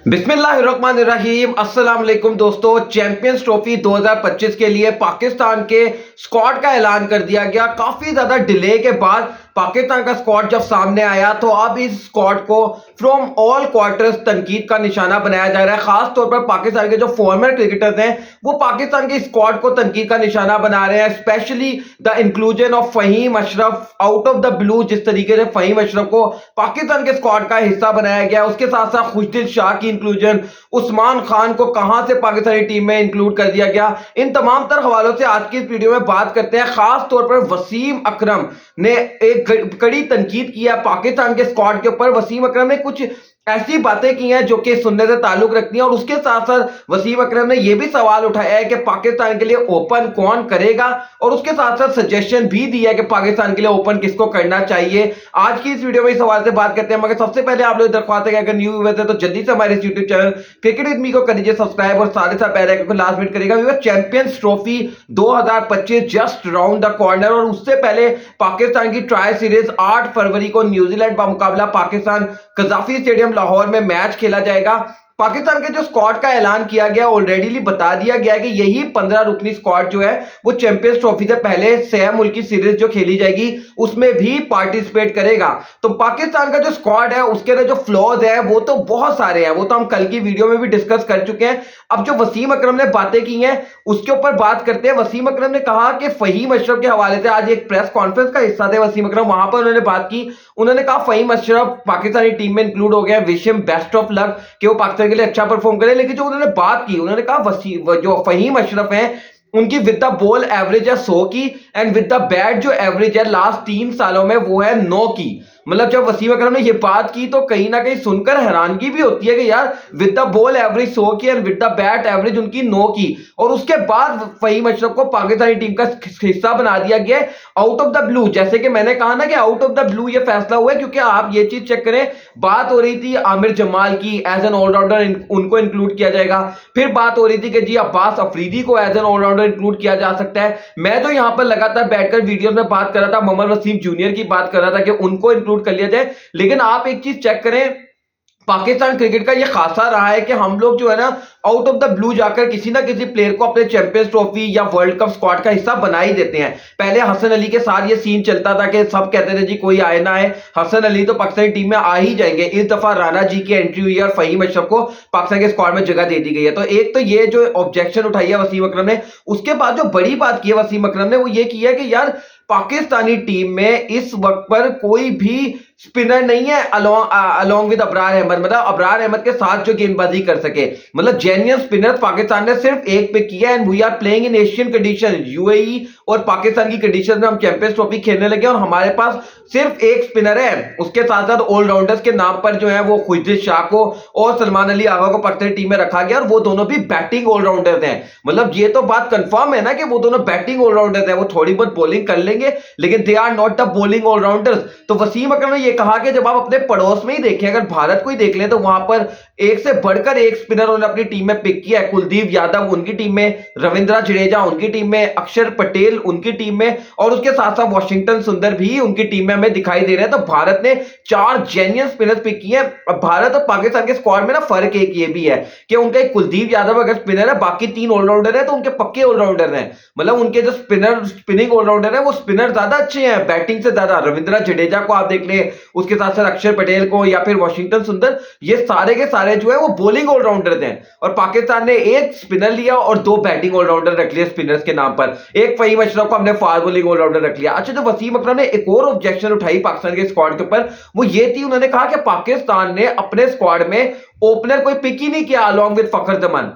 बिस्मिल्लाहिर्रहमानिर्रहीम अस्सलाम वालेकुम दोस्तों। चैंपियंस ट्रॉफी 2025 के लिए पाकिस्तान के स्क्वाड का ऐलान कर दिया गया। काफी ज्यादा डिले के बाद पाकिस्तान का स्क्वाड जब सामने आया तो अब इस स्क्वाड को फ्रॉम ऑल क्वार्टर्स तनकीद का निशाना बनाया जा रहा है। खास तौर पर पाकिस्तान के जो फॉर्मर क्रिकेटर्स हैं वो पाकिस्तान के स्क्वाड को तनकीद का निशाना बना रहे हैं, specially the inclusion of Faheem Ashraf out of the blue. जिस तरीके से फहीम अशरफ को पाकिस्तान के स्क्वाड का हिस्सा बनाया गया, उसके साथ साथ खुशदिल शाह की इंक्लूजन, उस्मान खान को कहां से पाकिस्तानी टीम में इंक्लूड कर दिया गया, इन तमाम तर हवालों से आज की इस वीडियो में बात करते हैं। खास तौर पर वसीम अकरम ने एक कड़ी तनकीद किया पाकिस्तान के स्क्वाड के ऊपर। वसीम अकरम ने कुछ ऐसी बातें की हैं जो कि सुनने से ताल्लुक रखती हैं और उसके साथ साथ वसीम अकरम ने यह भी सवाल उठाया है कि पाकिस्तान के लिए ओपन कौन करेगा और उसके साथ साथ सजेशन भी दिया है कि पाकिस्तान के लिए ओपन किसको करना चाहिए। आज की इस वीडियो में इस सवाल से बात करते हैं, मगर सबसे पहले आप लोग दरख्वास्त है कि अगर न्यू व्यूअर्स है तो जल्दी से हमारे YouTube channel cricket with me को कर दीजिए सब्सक्राइब और साथ ही साथ बेल आइकन को लास्ट मिनट करेगा। Champions trophy 2025 just round the corner और उससे पहले पाकिस्तान की ट्राई सीरीज 8 फरवरी को न्यूजीलैंड का मुकाबला पाकिस्तान कजाफी स्टेडियम लाहौर में मैच खेला जाएगा। पाकिस्तान के जो स्क्वाड का ऐलान किया गया ऑलरेडी बता दिया गया कि यही 15 रुकनी स्क्वाड जो है वो चैंपियंस ट्रॉफी से पहले सह मुल्की सीरीज जो खेली जाएगी उसमें भी पार्टिसिपेट करेगा। तो पाकिस्तान का जो स्क्वाड है उसके अंदर जो फ्लॉज है वो तो बहुत सारे हैं, वो तो हम कल की वीडियो में भी डिस्कस कर चुके हैं। अब जो वसीम अकरम ने बातें की हैं उसके ऊपर बात करते हैं। वसीम अकरम ने कहा कि फहीम अशरफ के हवाले से आज एक प्रेस कॉन्फ्रेंस का हिस्सा थे वसीम अकरम, वहां पर उन्होंने बात की। उन्होंने कहा फहीम अशरफ पाकिस्तानी टीम में इंक्लूड हो गया, wish him best of luck कि वो पाकिस्तान के लिए अच्छा परफॉर्म करे। लेकिन जो उन्होंने बात की, उन्होंने कहा जो फहीम अशरफ हैं उनकी विद द बॉल एवरेज है 100 की एंड विद द बैट जो एवरेज है लास्ट 3 सालों में वो है 9 की। मतलब जब वसीम अकरम ने ये बात की तो कहीं ना कहीं सुनकर हैरानगी भी होती है कि यार विद द बॉल एवरेज 100 की and with the bat average उनकी 9 की। और उसके बाद फहीम अशरफ को पाकिस्तानी टीम का हिस्सा बना दिया गया आउट ऑफ द ब्लू। जैसे कि मैंने कहा ना कि आउट ऑफ द ब्लू ये फैसला हुआ है क्योंकि आप ये चीज चेक करें, बात हो रही थी आमिर जमाल की एज एन ऑलराउंडर उनको इंक्लूड किया जाएगा, फिर बात हो रही थी कि जी अब्बास अफरीदी को एज एन ऑलराउंडर इंक्लूड किया जा सकता है। मैं तो यहां पर लगातार बैठकर वीडियो में बात कर रहा था, मोहम्मद वसीम जूनियर की बात कर रहा था कि उनको इंक्लूड कर लिया जाए। लेकिन आप एक चीज चेक करें, पाकिस्तान क्रिकेट का ये खासा रहा है कि हम लोग जो है ना आउट ऑफ द ब्लू जाकर किसी ना किसी प्लेयर को अपने चैंपियंस ट्रॉफी या वर्ल्ड कप स्क्वाड का हिस्सा बना ही देते हैं। पहले हसन अली के साथ ये सीन चलता था कि सब कहते थे जी कोई आए ना आए, हसन अली तो पाकिस्तानी टीम में आ ही जाएंगे। इस दफा राणा जी की एंट्री हुई है और फहीम अशरफ को पाकिस्तान के स्क्वाड में जगह दे दी गई है। तो एक तो ये जो ऑब्जेक्शन उठाई है वसीम अकरम ने, उसके बाद जो बड़ी बात की है वसीम अकरम ने वो ये की है कि यार पाकिस्तानी टीम में इस वक्त पर कोई भी स्पिनर नहीं है अलोंग विद अबरार अहमद, मतलब अबरार अहमद के साथ जो गेंदबाजी कर सके। मतलब जेन्युइन स्पिनर पाकिस्तान ने सिर्फ एक पे किया and we are playing in Asian condition, UAE और पाकिस्तान की कंडीशन में हम चैंपियंस ट्रॉफी खेलने लगे और हमारे पास सिर्फ एक स्पिनर है। उसके साथ साथ ऑलराउंडर्स के नाम पर जो है वो खुशदिल शाह को और सलमान अली आगा को पाकिस्तानी टीम में रखा गया और वो दोनों भी बैटिंग ऑलराउंडर्स हैं। मतलब ये तो बात कंफर्म है ना कि वो दोनों बैटिंग ऑलराउंडर्स हैं, वो थोड़ी बहुत बॉलिंग कर लेंगे लेकिन they are not the bowling allrounders. तो वसीम अकरम ने ये कहा कि जब आप अपने पड़ोस में ही देखें, अगर भारत को ही देख लें तो वहां पर एक से बढ़कर एक स्पिनर उन्होंने अपनी टीम में पिक किया है। कुलदीप यादव उनकी टीम में, रविंद्र जडेजा उनकी टीम में, अक्षर पटेल उनकी टीम में और उसके साथ साथ वाशिंगटन सुंदर भी उनकी टीम में हमें दिखाई दे रहे हैं। तो भारत ने 4 जेन्युइन स्पिनर पिक किए हैं। अब भारत और पाकिस्तान के स्क्वाड में ना फर्क एक ये भी है कि उनका एक कुलदीप यादव अगर स्पिनर है, बाकी 3 ऑलराउंडर है तो उनके पक्के ऑलराउंडर हैं। मतलब उनके जो स्पिनिंग ऑलराउंडर है वो स्पिनर ज्यादा अच्छे हैं बैटिंग से ज्यादा। रविंद्र जडेजा को आप देख लें, उसके साथ साथ अक्षर पटेल को या फिर वाशिंगटन सुंदर, ये सारे के सारे जो है वो बॉलिंग ऑलराउंडर हैं। और पाकिस्तान ने एक स्पिनर लिया और 2 बैटिंग ऑलराउंडर रख लिए स्पिनर्स के नाम पर। एक फहीम अशरफ को हमने फास्ट बॉलिंग ऑलराउंडर रख लिया। अच्छा, जो वसीम अकरम ने एक और ऑब्जेक्शन उठाई पाकिस्तान के स्क्वाड के ऊपर वो ये थी, उन्होंने कहा कि पाकिस्तान ने अपने स्क्वाड में ओपनर कोई पिक ही नहीं किया अलॉन्ग विद फखर जमान।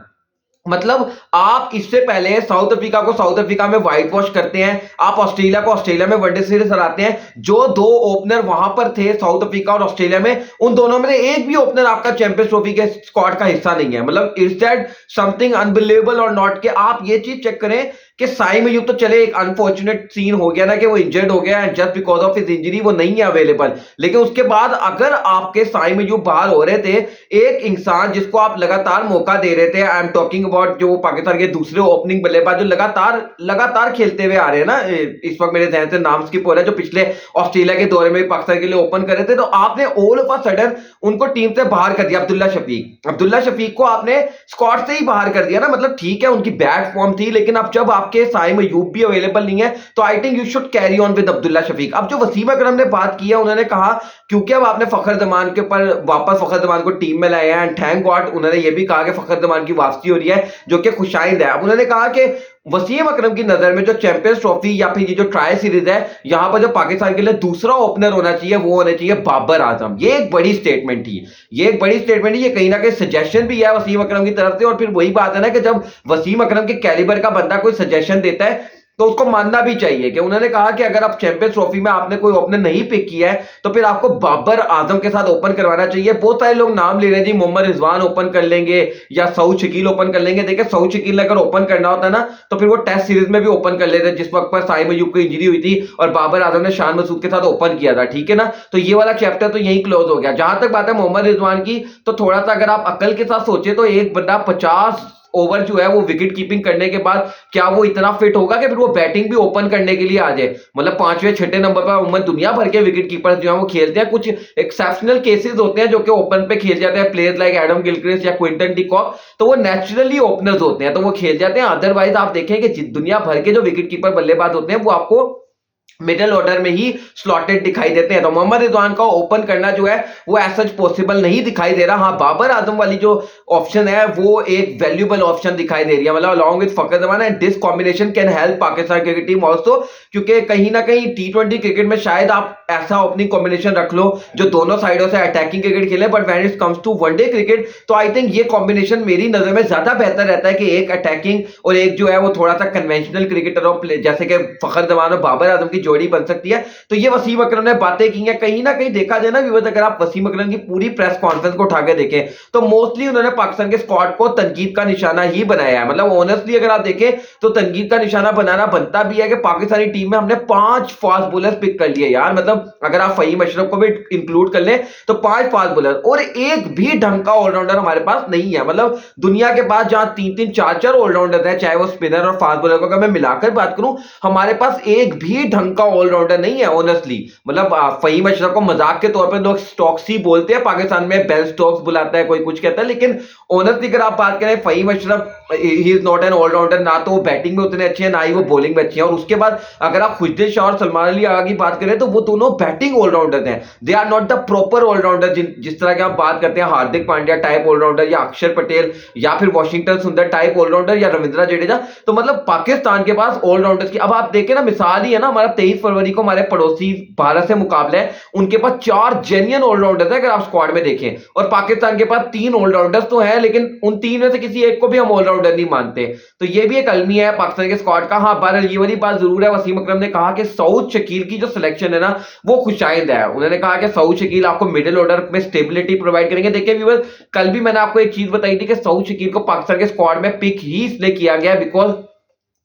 मतलब आप इससे पहले साउथ अफ्रीका को साउथ अफ्रीका में व्हाइट वॉश करते हैं, आप ऑस्ट्रेलिया को ऑस्ट्रेलिया में वनडे सीरीज हराते हैं। जो 2 ओपनर वहां पर थे साउथ अफ्रीका और ऑस्ट्रेलिया में, उन दोनों में एक भी ओपनर आपका चैंपियंस ट्रॉफी के स्क्वाड का हिस्सा नहीं है। मतलब इज दैट समथिंग अनबिलीवेबल और नॉट? के आप ये चीज चेक करें कि साइम अयूब तो चले एक अनफॉर्चुनेट सीन हो गया ना कि वो इंजर्ड हो गया and just because of his injury वो नहीं है अवेलेबल, लेकिन उसके बाद अगर आपके साइम अयूब बाहर हो रहे थे, एक इंसान जिसको आप लगातार मौका दे रहे थे, आई एम टॉकिंग अबाउट जो पाकिस्तान के दूसरे ओपनिंग बल्लेबाज जो लगातार लगातार खेलते हुए आ रहे हैं ना, इस वक्त मेरे ध्यान से नाम स्किप हो रहा है, जो पिछले ऑस्ट्रेलिया के दौरे में पाकिस्तान के लिए ओपन कर रहे थे, तो आपने ऑल ऑफ अ सडन उनको टीम से बाहर कर दिया। अब्दुल्ला शफीक को आपने स्क्वाड से ही बाहर कर दिया ना, मतलब ठीक है उनकी बैड फॉर्म थी, लेकिन अब जब आपके साइम अयूब भी अवेलेबल नहीं है तो I think you should carry on with Abdullah Shafique. अब जो वसीम अकरम ने बात की है, उन्होंने कहा क्योंकि अब आपने फखर जमान के ऊपर वापस फखर जमान को टीम में लाया है एंड थैंक गॉड, उन्होंने ये भी कहा कि फखर जमान की वापसी हो रही है जो कि खुशाइंद है। अब उन्होंने कहा कि वसीम अकरम की नजर में जो चैंपियंस ट्रॉफी या फिर ये जो ट्राई सीरीज है, यहां पर जो पाकिस्तान के लिए दूसरा ओपनर होना चाहिए वो होना चाहिए बाबर आजम। ये एक बड़ी स्टेटमेंट थी, ये कहीं ना कहीं सजेशन भी है वसीम अकरम की तरफ से, और फिर वही बात है ना कि जब वसीम अकरम के कैलिबर का बंदा कोई सजेशन देता है तो उसको मानना भी चाहिए। कि उन्होंने कहा कि अगर आप चैंपियंस ट्रॉफी में आपने कोई ओपनर नहीं पिक किया है तो फिर आपको बाबर आजम के साथ ओपन करवाना चाहिए। बहुत सारे लोग नाम ले रहे हैं जी, मोहम्मद रिजवान ओपन कर लेंगे या सऊद शकील ओपन कर लेंगे। देखिए सऊद शकील ने अगर ओपन करना होता ना तो फिर वो टेस्ट सीरीज में भी ओपन कर लेते जिस वक्त पर साइम अयूब को इंजरी हुई थी और बाबर आजम ने शान मसूद के साथ ओपन किया था, ठीक है ना। तो ये वाला चैप्टर तो यही क्लोज हो गया। जहां तक बात है मोहम्मद रिजवान की, तो थोड़ा सा अगर आप अकल के साथ सोचे तो एक बंदा 50 ओवर जो है वो विकेट कीपिंग करने के बाद क्या वो इतना फिट होगा कि फिर वो बैटिंग भी ओपन करने के लिए आ जाए। मतलब 5वें 6ठे नंबर पर उम्र दुनिया भर के विकेट कीपर्स जो है वो खेलते हैं। कुछ एक्सेप्शनल केसेस होते हैं जो कि ओपन पे खेल जाते हैं, प्लेयर्स लाइक एडम गिलक्रिस्ट या क्विंटन डी कॉक, तो वो नेचुरली ओपनर्स होते हैं तो वो खेल जाते हैं। अदरवाइज आप देखें कि दुनिया भर के जो विकेट कीपर बल्लेबाज होते हैं वो आपको मिडिल ऑर्डर में ही स्लॉटेड दिखाई देते हैं। तो मोहम्मद रिजवान का ओपन करना जो है वो एज सच पॉसिबल नहीं दिखाई दे रहा। हाँ, बाबर आजम वाली जो ऑप्शन है वो एक वैल्यूबल ऑप्शन दिखाई दे रही है, मतलब along with Fakhar Zaman, and this combination can help Pakistan cricket team also, क्योंकि कहीं ना कहीं T20 क्रिकेट में शायद आप ऐसा ओपनिंग कॉम्बिनेशन रख लो जो दोनों साइडों से अटैकिंग क्रिकेट खेले, but when it comes to one day cricket तो आई थिंक ये कॉम्बिनेशन मेरी नजर में ज्यादा बेहतर रहता है कि एक अटैकिंग और एक जो है वो थोड़ा सा कन्वेंशनल क्रिकेटर और जैसे कि फखर जमान और बाबर आजम की जोड़ी बन सकती है। तो ये वसीम अकरम ने बातें की हैं। कहीं ना कहीं देखा जाए ना व्यूअर्स, अगर आप वसीम अकरम की पूरी प्रेस कॉन्फ्रेंस को उठा के देखें तो मोस्टली उन्होंने पाकिस्तान के स्क्वाड को तनकीद का निशाना ही बनाया है। मतलब ऑनेस्टली अगर आप देखें तो तनकीद का निशाना बनाना बनता भी है कि पाकिस्तानी टीम में हमने 5 फास्ट बॉलर्स पिक कर लिए यार। मतलब अगर आप फहीम अशरफ को भी इंक्लूड कर लें तो 5 फास्ट बॉलर और एक भी ढंग का ऑलराउंडर हमारे पास नहीं है। मतलब दुनिया के पास जहां 3-3 4-4 ऑलराउंडर है, चाहे वो स्पिनर और फास्ट बॉलर को अगर मैं मिलाकर बात करूं, हमारे पास एक भी ढंग का ऑलराउंडर नहीं है ऑनेस्टली। मतलब फहीम अशरफ को मजाक के तौर पर लोग स्टोक्स ही बोलते हैं, पाकिस्तान में बेन स्टोक्स बुलाता है, कोई कुछ कहता है, लेकिन ऑनेस्टली अगर आप बात करें Faheem Ashraf he is not an allrounder. ना तो वो बैटिंग में उतने अच्छे हैं ना ही वो बॉलिंग में अच्छे हैं। और उसके बाद अगर आप खुशदिल शाह और सलमान अली आगा की बात करें तो वो दोनों बैटिंग ऑलराउंडर हैं, they are not the proper allrounder. जिस तरह की आप बात करते हैं हार्दिक पांड्या टाइप ऑलराउंडर या अक्षर पटेल या फिर वॉशिंगटन सुंदर टाइप ऑलराउंडर या रविंद्र जडेजा, तो मतलब पाकिस्तान के पास ऑलराउंडर्स की अब आप देखें ना, मिसाल ही है ना, हमारा 23 फरवरी को हमारे पड़ोसी भारत से मुकाबला है, उनके पास 4 जेन्युइन ऑलराउंडर्स है अगर आप स्क्वाड में देखें, और पाकिस्तान के पास 3 ऑलराउंडर्स तो हैं लेकिन उन 3 में से किसी एक को भी हम ऑलराउंडर नहीं मानते। तो ये भी एक अलमिया है पाकिस्तान के स्क्वाड का। हाँ, बहरहाल ये वाली बात जरूर है, वसीम अकरम ने कहा कि सऊद शकील की जो सिलेक्शन है ना वो खुशाइंद है। उन्होंने कहा कि सऊद शकील आपको मिडिल ऑर्डर में स्टेबिलिटी प्रोवाइड करेंगे। देखिए व्यूअर्स, कल भी मैंने आपको एक चीज बताई थी कि सऊद शकील को पाकिस्तान के स्क्वाड में पिक ही इसलिए किया गया बिकॉज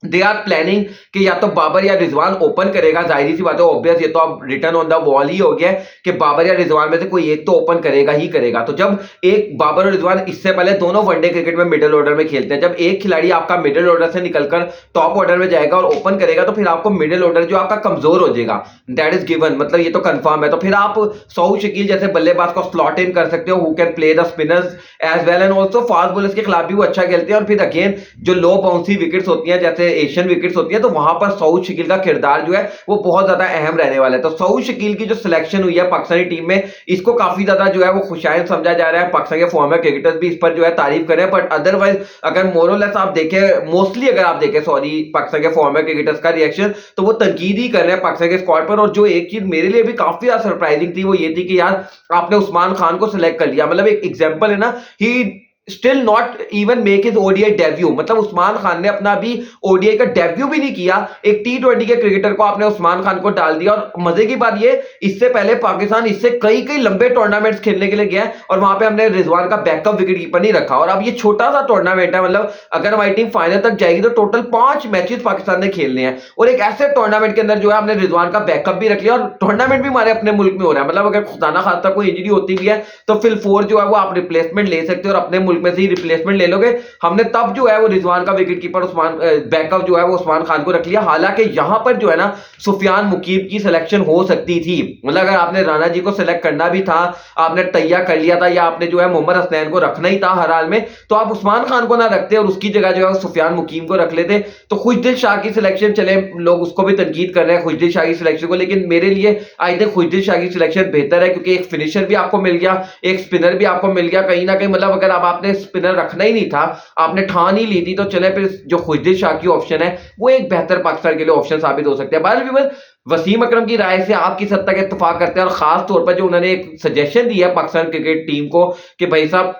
दे आर प्लानिंग कि या तो बाबर या रिजवान ओपन करेगा। जाहिर सी बात है, ऑब्वियस, ये तो अब रिटर्न ऑन द वॉल ही हो गया कि बाबर या रिजवान में से कोई एक तो ओपन करेगा ही करेगा। तो जब एक बाबर और रिजवान इससे पहले दोनों वनडे क्रिकेट में मिडिल ऑर्डर में खेलते हैं, जब एक खिलाड़ी आपका मिडिल ऑर्डर से निकलकर टॉप ऑर्डर में जाएगा और ओपन करेगा तो फिर आपको मिडिल ऑर्डर जो आपका कमजोर हो जाएगा, दैट इज गिवन, मतलब ये तो कंफर्म है। तो फिर आप सऊद शकील जैसे बल्लेबाज को स्लॉट इन कर सकते हो who can play the spinners as well and also fast bowlers के खिलाफ भी वो अच्छा खेलते हैं। और फिर अगेन जो लो बाउंसी विकेट्स होती हैं जैसे एशियन विकेट्स होती है तो वहां पर सऊद शकील का किरदार जो है वो बहुत ज्यादा अहम रहने वाला है। तो सऊद शकील की जो सिलेक्शन हुई है पाकिस्तानी टीम में, इसको काफी ज्यादा जो है वो खुशाइंद समझा जा रहा है। पाकिस्तान के फॉर्मर क्रिकेटर्स भी इस पर जो है तारीफ करें, बट अदरवाइज अगर मोरलेस आप देखें, मोस्टली अगर आप देखें पाकिस्तान के फॉर्मर क्रिकेटर्स का रिएक्शन तो वो तनकीद ही कर रहे हैं पाकिस्तान के स्क्वाड पर। और जो एक चीज मेरे लिए भी काफी ज्यादा सरप्राइजिंग थी वो ये थी कि यार आपने उस्मान खान को सिलेक्ट कर लिया। मतलब एक एग्जांपल है ना, he still not even make his ODI debut, मतलब उस्मान खान ने अपना भी ओडीआई का डेब्यू भी नहीं किया। एक टी20 के क्रिकेटर को आपने उस्मान खान को डाल दिया। और मजे की बात ये, इससे पहले पाकिस्तान इससे कई कई लंबे टूर्नामेंट्स खेलने के लिए गया है और वहां पे हमने रिजवान का बैकअप विकेट कीपर नहीं रखा। और अब ये छोटा सा टूर्नामेंट है, मतलब अगर हमारी टीम फाइनल तक जाएगी तो टोटल 5 मैचेस पाकिस्तान ने खेलने हैं और एक ऐसे टूर्नामेंट के अंदर जो है हमने रिजवान का बैकअप भी रख लिया और टूर्नामेंट भी हमारे अपने मुल्क में हो रहा है। मतलब अगर खुदा ना खास्ता कोई इंजरी होती भी है तो फिल 4 जो है वो आप रिप्लेसमेंट ले सकते हो और अपने मुल्क में से ही रिप्लेसमेंट ले लोगे। हमने तब जो है वो रिजवान का विकेट कीपर उस्मान बैकअप जो है वो उस्मान खान को रख लिया। हालांकि यहां पर जो है ना सुफियान मुकीब की सिलेक्शन हो सकती थी, मतलब अगर आपने राणा जी को सिलेक्ट करना भी था, आपने तैया कर लिया था या आपने जो है मोहम्मद हसनैन को रखना ही था हर हाल में, तो आप उस्मान खान को ना रखते और उसकी जगह जो है सुफियान मुकीम को रख लेते। तो खुशदिल शाह की सिलेक्शन, चले लोग उसको भी तनकीद कर रहे हैं खुशदिल शाह की सिलेक्शन को, लेकिन मेरे लिए आई थिंक खुशदिल शाह की सिलेक्शन बेहतर है क्योंकि एक फिनिशर भी आपको मिल गया, एक स्पिनर भी आपको मिल गया। कहीं ना कहीं मतलब अगर अब आपने स्पिनर रखना ही नहीं था, आपने ठान ही ली थी, तो चले फिर जो खुशदिल शाह की ऑप्शन है वो एक बेहतर पाकिस्तान के लिए ऑप्शन साबित हो सकते हैं। बहरहाल व्यूअर्स, वसीम अकरम की राय से आप किस हद तक इत्तेफाक करते हैं और खास तौर पर जो उन्होंने एक सजेशन दिया है पाकिस्तान क्रिकेट टीम को कि भाई साहब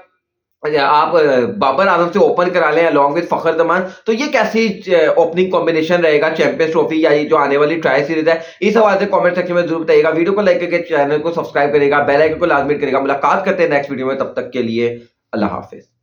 आप बाबर आजम से ओपन करा लें अलॉन्ग विद फखर जमान, तो ये कैसी ओपनिंग कॉम्बिनेशन रहेगा चैंपियंस ट्रॉफी या ये जो आने वाली ट्राई सीरीज है, इस हवाले से कमेंट सेक्शन में जरूर बताइएगा। वीडियो को लाइक करके चैनल को सब्सक्राइब करेगा, बेल आइकन को लाजमी करेगा। मुलाकात करते हैं नेक्स्ट वीडियो में, तब तक के लिए अल्लाह हाफिज।